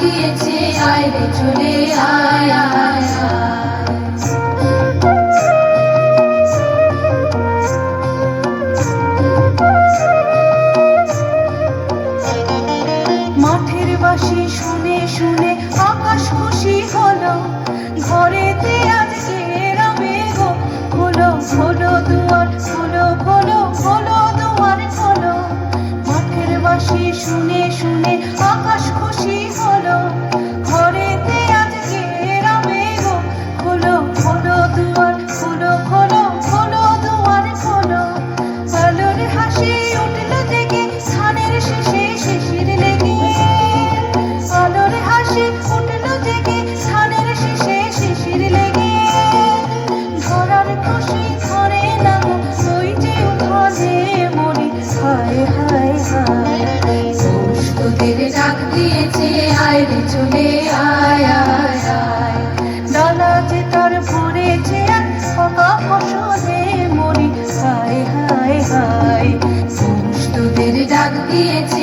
দিয়েছে, আয় রে চলে আয় আয় আয়। মাঠের বাঁশি শুনে শুনে আকাশ খুশি হলো, ঘরেতে আজকে রবে গো খোলো খোলো দুয়ার খোলো খোলো খোলো দুয়ার খোলো। মাঠের বাঁশি শুনে শুনে আকাশ খুশি হলো, ঘরেতে আজকে রবে গো খোলো খোলো দুয়ার খোলো খোলো খোলো দুয়ার খোলো। আলোর হাসি উঠলো জেগে ধানের শেষে শিশির লেগে, আলোর হাসি উঠলো জেগে ধানের শেষে শিশির লেগে। ধরার খুশি ধরে না গো ওই যে উঠানে মরি, হায় হায় হায়। পৌষ তোদের ডাক দিয়েছে, আয় রে চলে আয় আয় আয়। ডালা যে তার ভরেছে আর পাকা ফসলে মরি, হায় হায় হায়। পৌষ তোদের ডাক দিয়েছে,